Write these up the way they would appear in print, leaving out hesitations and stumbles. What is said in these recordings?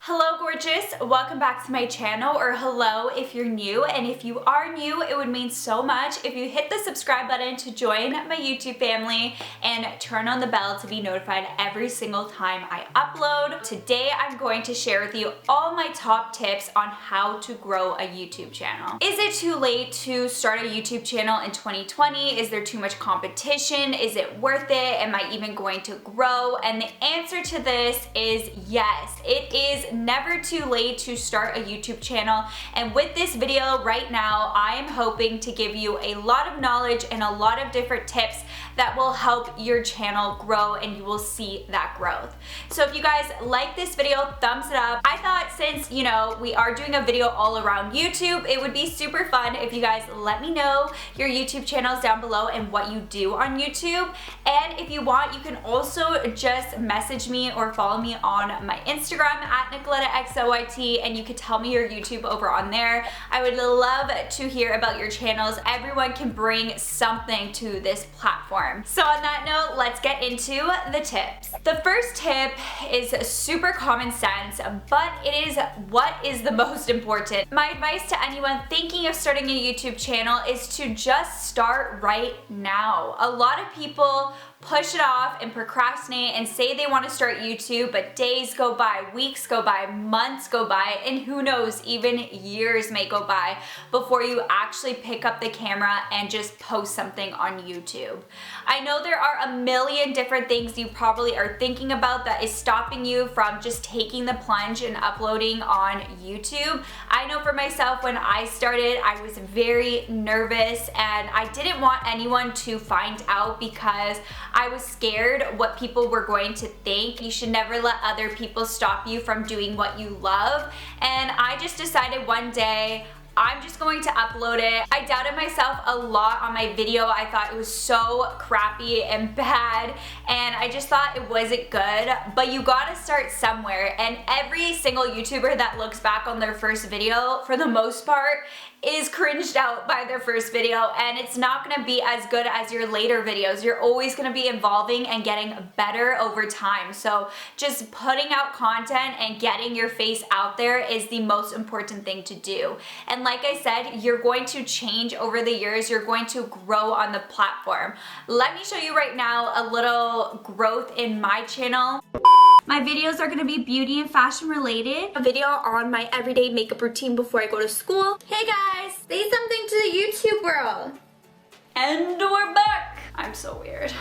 Hello gorgeous, welcome back to my channel, or hello if you're new, and if you are new, it would mean so much if you hit the subscribe button to join my YouTube family and turn on the bell to be notified every single time I upload. Today I'm going to share with you all my top tips on how to grow a YouTube channel. Is it too late to start a YouTube channel in 2020? Is there too much competition? Is it worth it? Am I even going to grow? And the answer to this is yes. It is never too late to start a YouTube channel, and with this video right now I am hoping to give you a lot of knowledge and a lot of different tips that will help your channel grow, and you will see that growth. So if you guys like this video, thumbs it up. I thought since we are doing a video all around YouTube, it would be super fun if you guys let me know your YouTube channels down below and what you do on YouTube. And if you want, you can also just message me or follow me on my Instagram at NicolettaXOYT, and you could tell me your YouTube over on there. I would love to hear about your channels. Everyone can bring something to this platform. So on that note, let's get into the tips. The first tip is super common sense, but it is what is the most important. My advice to anyone thinking of starting a YouTube channel is to just start right now. A lot of people push it off and procrastinate and say they want to start YouTube, but days go by, weeks go by, months go by, and who knows, even years may go by before you actually pick up the camera and just post something on YouTube. I know there are a million different things you probably are thinking about that is stopping you from just taking the plunge and uploading on YouTube. I know for myself, when I started, I was very nervous and I didn't want anyone to find out because I was scared what people were going to think. You should never let other people stop you from doing what you love. And I just decided one day, I'm just going to upload it. I doubted myself a lot on my video. I thought it was so crappy and bad, and I just thought it wasn't good. But you gotta start somewhere, and every single YouTuber that looks back on their first video, for the most part, is cringed out by their first video, and it's not gonna be as good as your later videos. You're always gonna be evolving and getting better over time. So just putting out content and getting your face out there is the most important thing to do. And like I said, you're going to change over the years. You're going to grow on the platform. Let me show you right now a little growth in my channel. My videos are gonna be beauty and fashion related. A video on my everyday makeup routine before I go to school. Hey guys, say something to the YouTube world. And we're back. I'm so weird.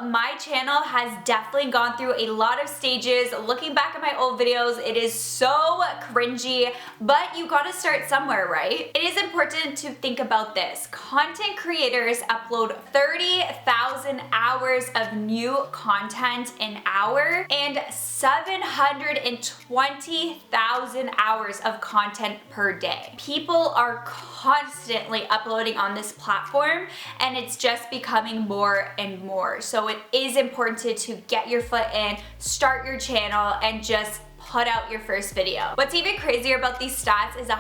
My channel has definitely gone through a lot of stages. Looking back at my old videos, it is so cringy, but you gotta start somewhere, right? It is important to think about this. Content creators upload 30,000 hours of new content an hour and 720,000 hours of content per day. People are constantly uploading on this platform, and it's just becoming more and more. So it is important to get your foot in, start your channel, and just put out your first video. What's even crazier about these stats is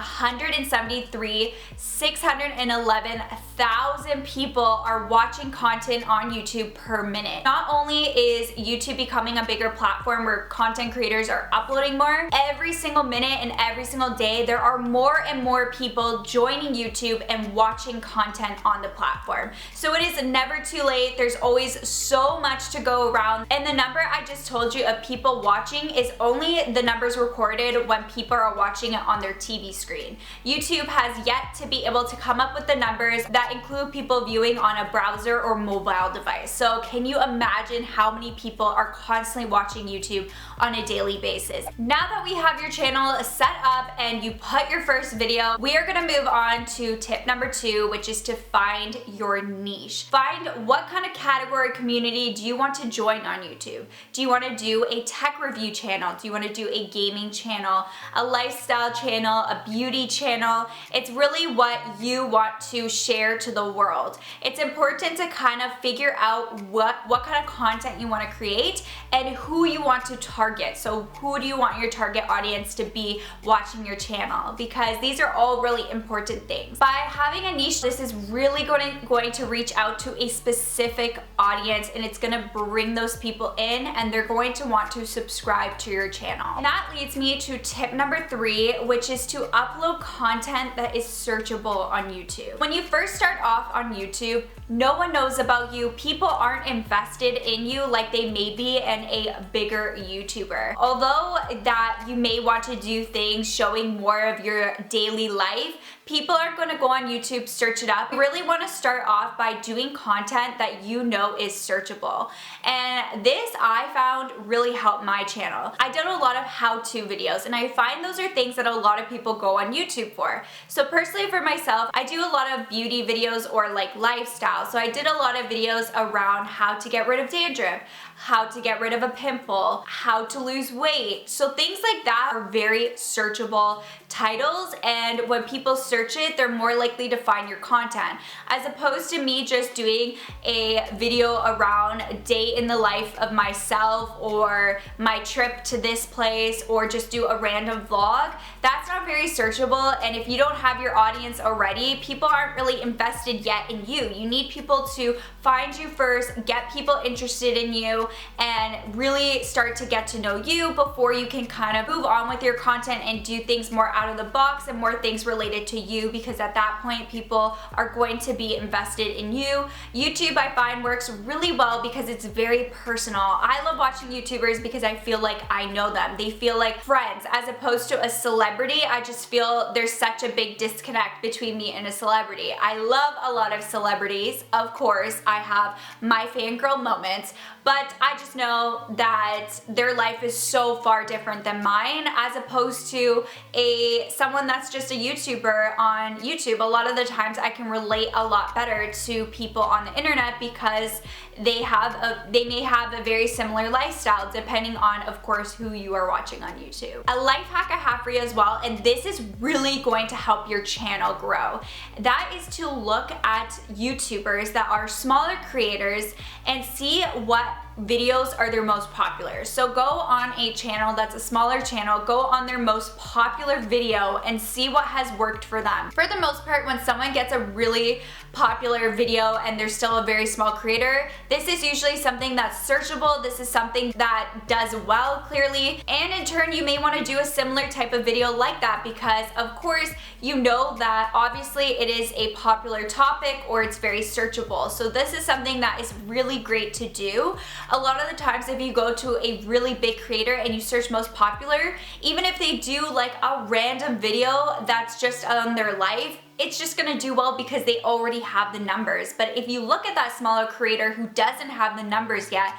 611,000 people are watching content on YouTube per minute. Not only is YouTube becoming a bigger platform where content creators are uploading more, every single minute and every single day there are more and more people joining YouTube and watching content on the platform. So it is never too late. There's always so much to go around, and the number I just told you of people watching is only the numbers recorded when people are watching it on their TV screen. YouTube has yet to be able to come up with the numbers that include people viewing on a browser or mobile device. So can you imagine how many people are constantly watching YouTube on a daily basis? Now that we have your channel set up and you put your first video, we are gonna move on to tip number 2, which is to find your niche. Find what kind of category community do you want to join on YouTube. Do you want to do a tech review channel? Do you want to do a gaming channel, a lifestyle channel, a beauty channel. It's really what you want to share to the world. It's important to kind of figure out what kind of content you want to create and who you want to target. So who do you want your target audience to be watching your channel? Because these are all really important things. By having a niche, this is really going to reach out to a specific audience, and it's going to bring those people in, and they're going to want to subscribe to your channel. And that leads me to tip number 3, which is to upload content that is searchable on YouTube. When you first start off on YouTube, no one knows about you. People aren't invested in you like they may be in a bigger YouTuber. Although that you may want to do things showing more of your daily life, people aren't going to go on YouTube, search it up. You really want to start off by doing content that you know is searchable. And this I found really helped my channel. I did a lot of how-to videos, and I find those are things that a lot of people go on YouTube for. So personally for myself, I do a lot of beauty videos or like lifestyle. So I did a lot of videos around how to get rid of dandruff, how to get rid of a pimple, how to lose weight. So things like that are very searchable titles, and when people search it, they're more likely to find your content, as opposed to me just doing a video around a day in the life of myself or my trip to this place, or just do a random vlog. That's not very searchable, and if you don't have your audience already, people aren't really invested yet in you. You need people to find you first, get people interested in you, and really start to get to know you before you can kind of move on with your content and do things more out of the box and more things related to you, because at that point people are going to be invested in you. YouTube I find works really well because it's very personal. I love watching YouTubers because I feel like I know them. They feel like friends as opposed to a celebrity. I just feel there's such a big disconnect between me and a celebrity. I love a lot of celebrities. Of course, I have my fangirl moments, but I just know that their life is so far different than mine, as opposed to someone that's just a YouTuber on YouTube. A lot of the times I can relate a lot better to people on the internet because they may have a very similar lifestyle, depending on, of course, who you are watching on YouTube. A life hack I have for you as well, and this is really going to help your channel grow. That is to look at YouTubers that are smaller creators and see what videos are their most popular. So go on a channel that's a smaller channel, go on their most popular video and see what has worked for them. For the most part, when someone gets a really popular video and they're still a very small creator, this is usually something that's searchable. This is something that does well, clearly, and in turn you may want to do a similar type of video like that, because of course you know that obviously it is a popular topic or it's very searchable. So this is something that is really great to do. A lot of the times if you go to a really big creator and you search most popular, even if they do like a random video that's just on their life, it's just gonna do well because they already have the numbers. But if you look at that smaller creator who doesn't have the numbers yet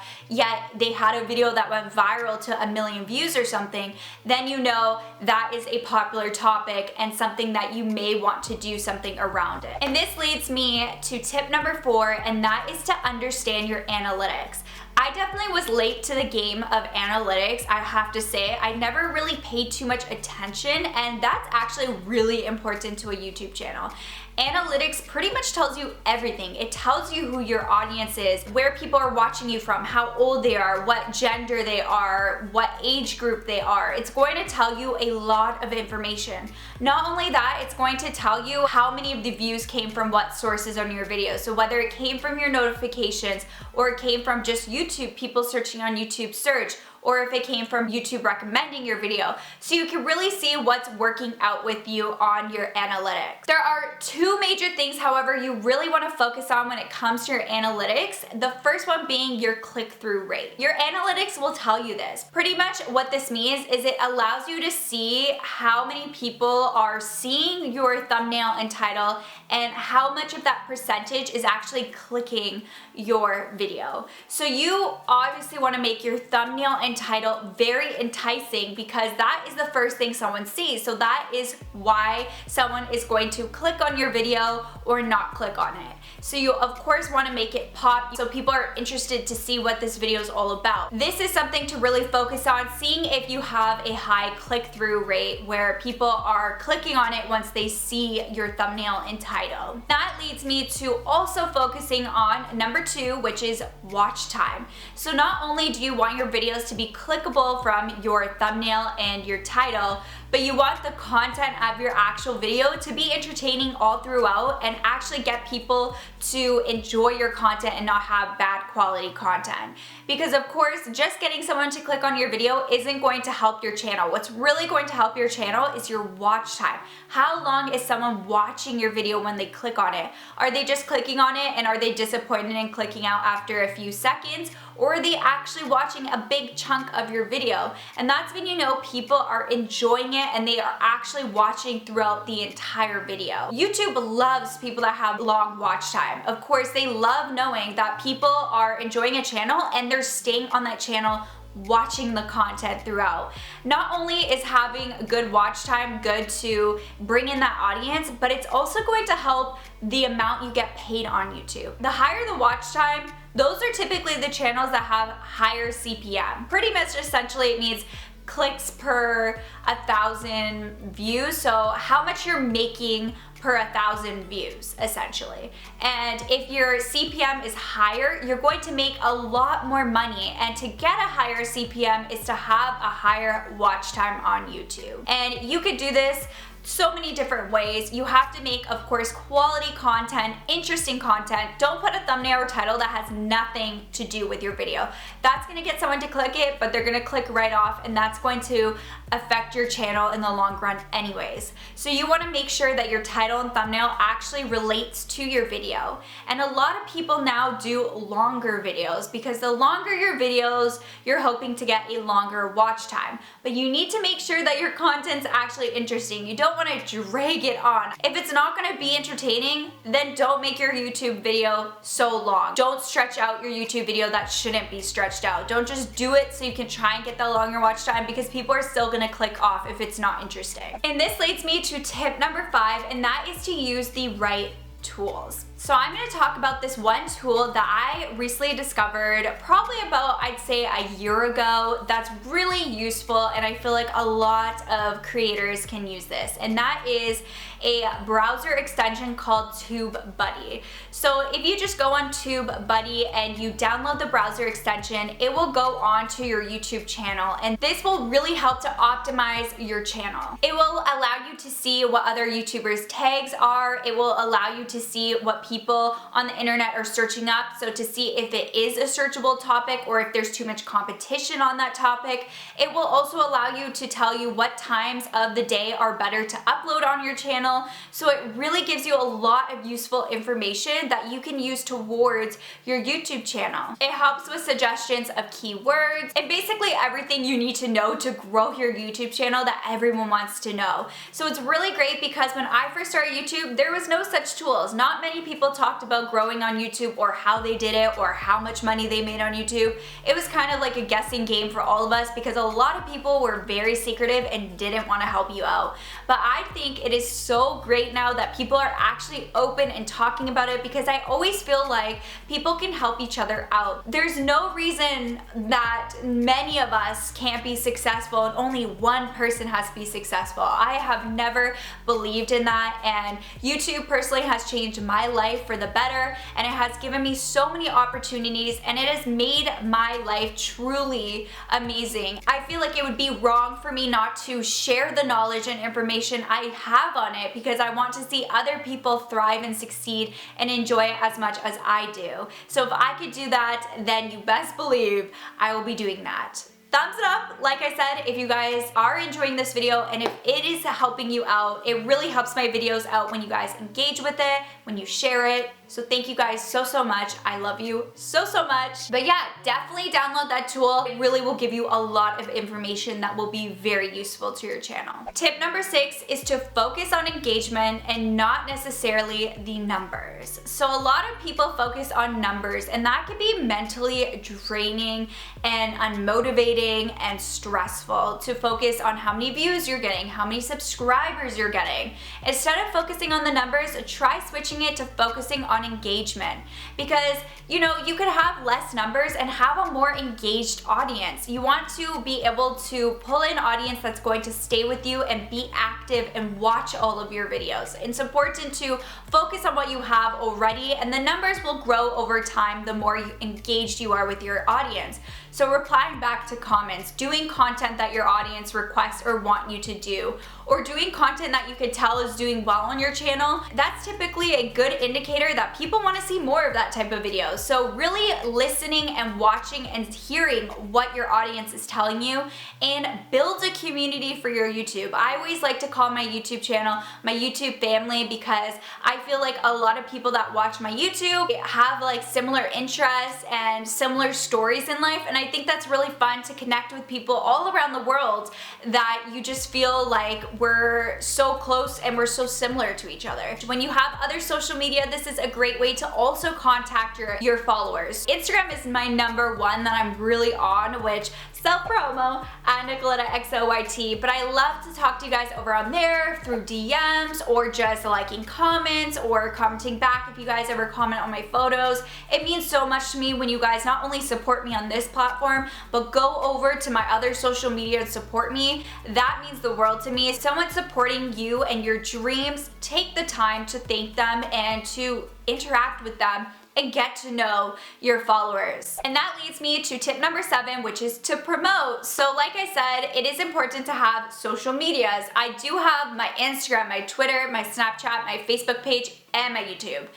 they had a video that went viral to 1 million views or something, then you know that is a popular topic and something that you may want to do something around it. And this leads me to tip number 4, and that is to understand your analytics. I definitely was late to the game of analytics, I have to say. I never really paid too much attention, and that's actually really important to a YouTube channel. Analytics pretty much tells you everything. It tells you who your audience is, where people are watching you from, how old they are, what gender they are, what age group they are. It's going to tell you a lot of information. Not only that, it's going to tell you how many of the views came from what sources on your video. So whether it came from your notifications or it came from just YouTube, people searching on YouTube search, or if it came from YouTube recommending your video. So you can really see what's working out with you on your analytics. There are 2 major things, however, you really want to focus on when it comes to your analytics. The first one being your click-through rate. Your analytics will tell you this. Pretty much what this means is it allows you to see how many people are seeing your thumbnail and title and how much of that percentage is actually clicking your video. So you obviously want to make your thumbnail and and title very enticing because that is the first thing someone sees. So that is why someone is going to click on your video or not click on it. So you of course want to make it pop so people are interested to see what this video is all about. This is something to really focus on, seeing if you have a high click-through rate where people are clicking on it once they see your thumbnail and title. That leads me to also focusing on number 2, which is watch time. So not only do you want your videos to be clickable from your thumbnail and your title, but you want the content of your actual video to be entertaining all throughout and actually get people to enjoy your content and not have bad quality content. Because of course, just getting someone to click on your video isn't going to help your channel. What's really going to help your channel is your watch time. How long is someone watching your video when they click on it? Are they just clicking on it and are they disappointed and clicking out after a few seconds? Or are they actually watching a big chunk of your video? And that's when you know people are enjoying it and they are actually watching throughout the entire video. YouTube loves people that have long watch time. Of course, they love knowing that people are enjoying a channel and they're staying on that channel watching the content throughout. Not only is having a good watch time good to bring in that audience, but it's also going to help the amount you get paid on YouTube. The higher the watch time, those are typically the channels that have higher CPM. Pretty much essentially it means clicks per 1,000 views, so how much you're making per 1,000 views essentially. And if your CPM is higher, you're going to make a lot more money, and to get a higher CPM is to have a higher watch time on YouTube. And you could do this so many different ways. You have to make, of course, quality content, interesting content. Don't put a thumbnail or title that has nothing to do with your video. That's gonna get someone to click it, but they're gonna click right off, and that's going to affect your channel in the long run anyways. So you wanna make sure that your title and thumbnail actually relates to your video. And a lot of people now do longer videos because the longer your videos, you're hoping to get a longer watch time. But you need to make sure that your content's actually interesting. You don't want to drag it on. If it's not going to be entertaining, then don't make your YouTube video so long. Don't stretch out your YouTube video that shouldn't be stretched out. Don't just do it so you can try and get the longer watch time, because people are still going to click off if it's not interesting. And this leads me to tip number 5, and that is to use the right tools. So I'm going to talk about this one tool that I recently discovered probably about, I'd say, a year ago, that's really useful, and I feel like a lot of creators can use this, and that is a browser extension called TubeBuddy. So if you just go on TubeBuddy and you download the browser extension, it will go onto your YouTube channel, and this will really help to optimize your channel. It will allow you to see what other YouTubers' tags are. It will allow you to see what people on the internet are searching up, so to see if it is a searchable topic or if there's too much competition on that topic. It will also allow you to tell you what times of the day are better to upload on your channel, so it really gives you a lot of useful information that you can use towards your YouTube channel. It helps with suggestions of keywords and basically everything you need to know to grow your YouTube channel that everyone wants to know. So it's really great because when I first started YouTube, there was no such tools. Not many people talked about growing on YouTube or how they did it or how much money they made on YouTube. It was kind of like a guessing game for all of us because a lot of people were very secretive and didn't want to help you out. But I think it is so great now that people are actually open and talking about it, because I always feel like people can help each other out. There's no reason that many of us can't be successful and only one person has to be successful. I have never believed in that, and YouTube personally has changed my life for the better, and it has given me so many opportunities, and it has made my life truly amazing. I feel like it would be wrong for me not to share the knowledge and information I have on it, because I want to see other people thrive and succeed and enjoy it as much as I do. So if I could do that, then you best believe I will be doing that. Thumbs it up, like I said, if you guys are enjoying this video and if it is helping you out. It really helps my videos out when you guys engage with it, when you share it. So thank you guys so much. I love you so much. But yeah, definitely download that tool. It really will give you a lot of information that will be very useful to your channel. Tip number 6 is to focus on engagement and not necessarily the numbers. So a lot of people focus on numbers, and that can be mentally draining and unmotivating frustrating and stressful to focus on how many views you're getting, how many subscribers you're getting. Instead of focusing on the numbers, try switching it to focusing on engagement, because you know, you could have less numbers and have a more engaged audience. You want to be able to pull in audience that's going to stay with you and be active and watch all of your videos. It's important to focus on what you have already, and the numbers will grow over time the more engaged you are with your audience. So replying back to comments, doing content that your audience requests or want you to do, or doing content that you could tell is doing well on your channel, that's typically a good indicator that people want to see more of that type of video. So really listening and watching and hearing what your audience is telling you, and build a community for your YouTube. I always like to call my YouTube channel my YouTube family, because I feel like a lot of people that watch my YouTube have like similar interests and similar stories in life, and I think that's really fun to connect with people all around the world that you just feel like we're so close and we're so similar to each other. When you have other social media, this is a great way to also contact your followers. Instagram is my number one that I'm really on, which self-promo at Nicoletta XOYT, but I love to talk to you guys over on there through DMs, or just liking comments or commenting back if you guys ever comment on my photos. It means so much to me when you guys not only support me on this platform, but go over to my other social media and support me. That means the world to me. Someone supporting you and your dreams, take the time to thank them and to interact with them and get to know your followers. And that leads me to tip number 7, which is to promote. So like I said, it is important to have social medias. I do have my Instagram, my Twitter, my Snapchat, my Facebook page, and my YouTube.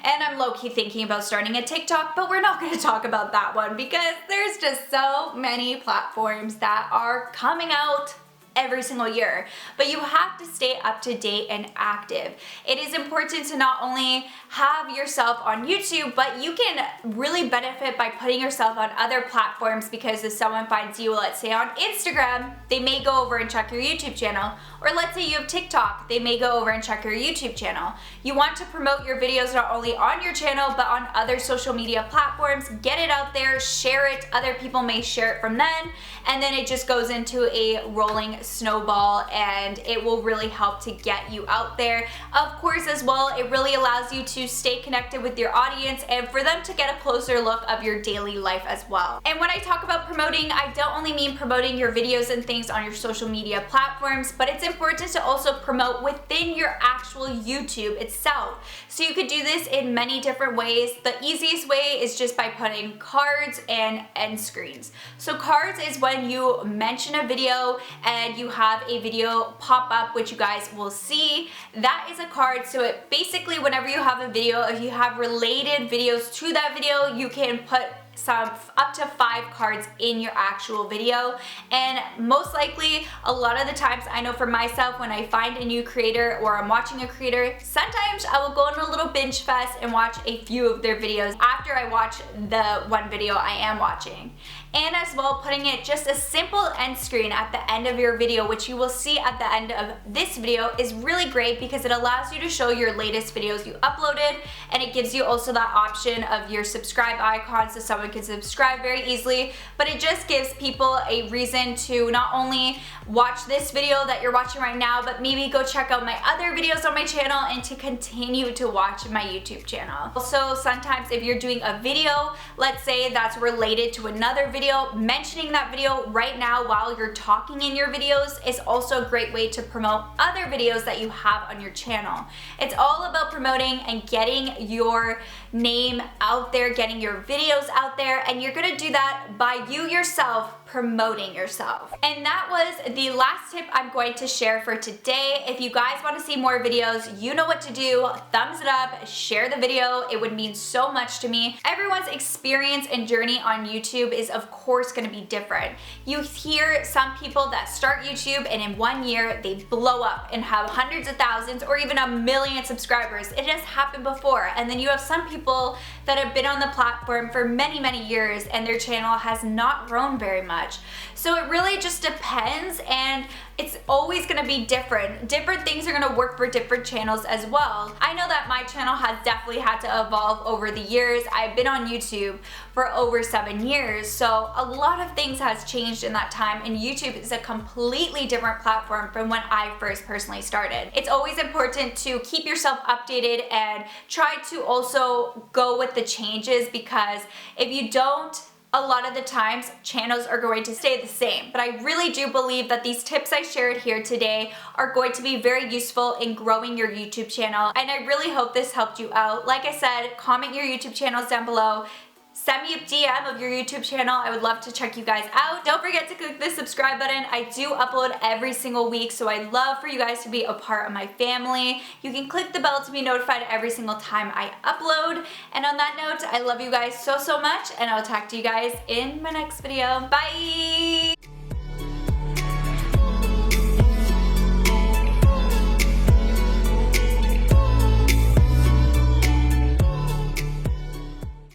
And I'm low-key thinking about starting a TikTok, but we're not gonna talk about that one because there's just so many platforms that are coming out every single year, but you have to stay up to date and active. It is important to not only have yourself on YouTube, but you can really benefit by putting yourself on other platforms, because if someone finds you, let's say on Instagram, they may go over and check your YouTube channel, or let's say you have TikTok, they may go over and check your YouTube channel. You want to promote your videos not only on your channel, but on other social media platforms. Get it out there, share it, other people may share it from then, and then it just goes into a rolling snowball, and it will really help to get you out there. Of course, as well, it really allows you to stay connected with your audience and for them to get a closer look of your daily life as well. And when I talk about promoting, I don't only mean promoting your videos and things on your social media platforms, but it's important to also promote within your actual YouTube itself. So you could do this in many different ways. The easiest way is just by putting cards and end screens. So cards is when you mention a video and you have a video pop up, which you guys will see. That is a card. So it basically, whenever you have a video, if you have related videos to that video, you can put some up to 5 cards in your actual video. And most likely, a lot of the times, I know for myself, when I find a new creator or I'm watching a creator, sometimes I will go on a little binge fest and watch a few of their videos after I watch the one video I am watching. And as well, putting it just a simple end screen at the end of your video, which you will see at the end of this video, is really great because it allows you to show your latest videos you uploaded, and it gives you also that option of your subscribe icon so someone can subscribe very easily. But it just gives people a reason to not only watch this video that you're watching right now, but maybe go check out my other videos on my channel and to continue to watch my YouTube channel. Also, sometimes if you're doing a video, let's say that's related to another video, mentioning that video right now while you're talking in your videos is also a great way to promote other videos that you have on your channel. It's all about promoting and getting your name out there, getting your videos out there, and you're gonna do that by you yourself promoting yourself. And that was the last tip I'm going to share for today. If you guys want to see more videos, you know what to do. Thumbs it up, share the video. It would mean so much to me. Everyone's experience and journey on YouTube is of course going to be different. You hear some people that start YouTube and in 1 year they blow up and have hundreds of thousands or even 1 million subscribers. It has happened before. And then you have some people that have been on the platform for many, many years and their channel has not grown very much. much. So it really just depends, and it's always gonna be different. Different things are gonna work for different channels as well. I know that my channel has definitely had to evolve over the years. I've been on YouTube for over 7 years, so a lot of things has changed in that time, and YouTube is a completely different platform from when I first personally started. It's always important to keep yourself updated and try to also go with the changes, because if you don't, a lot of the times channels are going to stay the same. But I really do believe that these tips I shared here today are going to be very useful in growing your YouTube channel, and I really hope this helped you out. Like I said, comment your YouTube channels down below. Send me a DM of your YouTube channel. I would love to check you guys out. Don't forget to click the subscribe button. I do upload every single week, so I'd love for you guys to be a part of my family. You can click the bell to be notified every single time I upload. And on that note, I love you guys so much, and I'll talk to you guys in my next video. Bye!